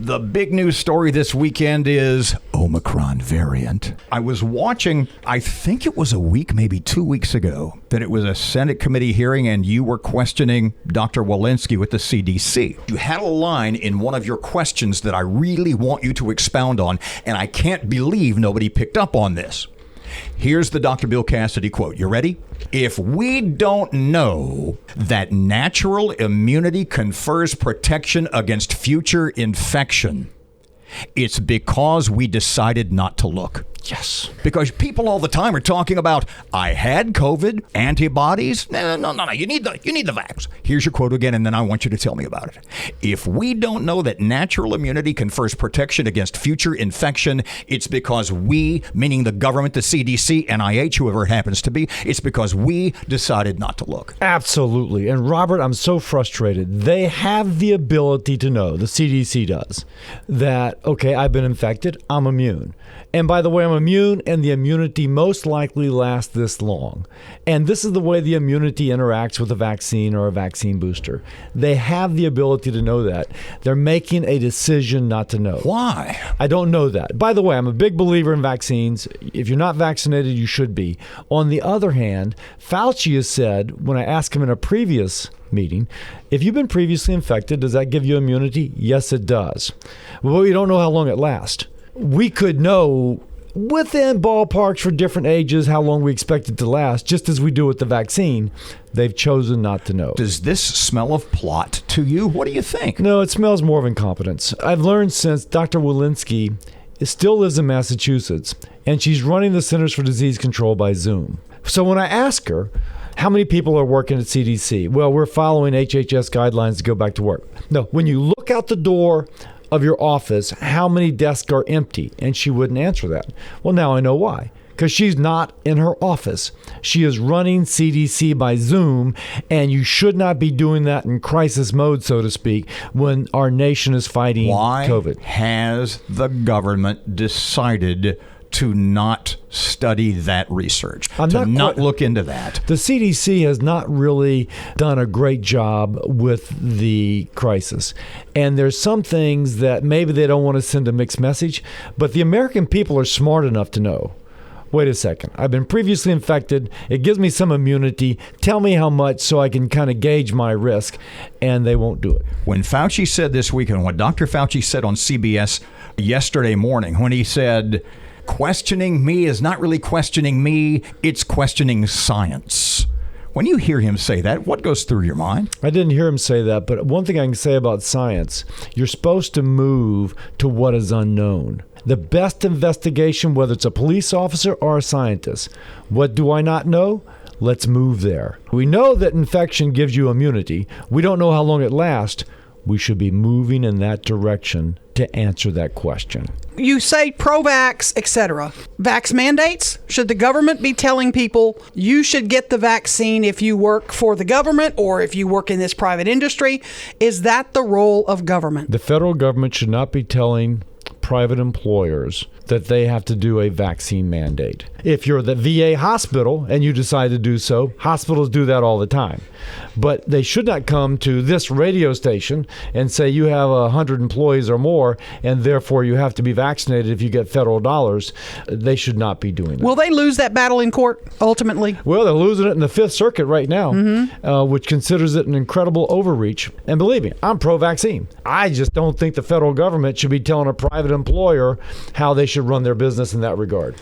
The big news story this weekend is Omicron variant. I was watching, I think it was a week, maybe 2 weeks ago, that it was a Senate committee hearing and you were questioning Dr. Walensky with the CDC. You had a line in one of your questions that I really want you to expound on, and I can't believe nobody picked up on this. Here's the Dr. Bill Cassidy quote. You ready? If we don't know that natural immunity confers protection against future infection, it's because we decided not to look. Yes. Because people all the time are talking about, I had COVID, antibodies. No. You need the Vaxx. Here's your quote again, and then I want you to tell me about it. If we don't know that natural immunity confers protection against future infection, it's because we, meaning the government, the CDC, NIH, whoever it happens to be, it's because we decided not to look. Absolutely. And Robert, I'm so frustrated. They have the ability to know, the CDC does, that, okay, I've been infected, I'm immune. And by the way, I'm immune, and the immunity most likely lasts this long. And this is the way the immunity interacts with a vaccine or a vaccine booster. They have the ability to know that. They're making a decision not to know. Why? I don't know that. By the way, I'm a big believer in vaccines. If you're not vaccinated, you should be. On the other hand, Fauci has said, when I asked him in a previous meeting, if you've been previously infected, does that give you immunity? Yes, it does. Well, we don't know how long it lasts. We could know within ballparks for different ages how long we expect it to last, just as we do with the vaccine. They've chosen not to know. Does this smell of plot to you? What do you think? No, it smells more of incompetence. I've learned since Dr. Walensky still lives in Massachusetts, and she's running the Centers for Disease Control by Zoom. So when I ask her, how many people are working at CDC? Well, we're following HHS guidelines to go back to work. No, when you look out the door of your office, how many desks are empty? And she wouldn't answer that. Well, now I know why. Because she's not in her office. She is running CDC by Zoom, and you should not be doing that in crisis mode, so to speak, when our nation is fighting COVID. Why has the government decided to not study that research, to not look into that? The CDC has not really done a great job with the crisis. And there's some things that maybe they don't want to send a mixed message, but the American people are smart enough to know, wait a second, I've been previously infected. It gives me some immunity. Tell me how much so I can kind of gauge my risk, and they won't do it. When Fauci said this weekend, what Dr. Fauci said on CBS yesterday morning, when he said, questioning me is not really questioning me, it's questioning science. When you hear him say that, what goes through your mind? I didn't hear him say that, but one thing I can say about science, you're supposed to move to what is unknown. The best investigation, whether it's a police officer or a scientist, what do I not know? Let's move there. We know that infection gives you immunity. We don't know how long it lasts. We should be moving in that direction to answer that question. You say pro-vax, etc. Vax mandates? Should the government be telling people you should get the vaccine if you work for the government or if you work in this private industry? Is that the role of government? The federal government should not be telling private employers that they have to do a vaccine mandate. If you're the VA hospital and you decide to do so, hospitals do that all the time. But they should not come to this radio station and say you have 100 employees or more and therefore you have to be vaccinated if you get federal dollars. They should not be doing that. Will they lose that battle in court ultimately? Well, they're losing it in the Fifth Circuit right now, which considers it an incredible overreach. And believe me, I'm pro-vaccine. I just don't think the federal government should be telling a private employer how they should run their business in that regard.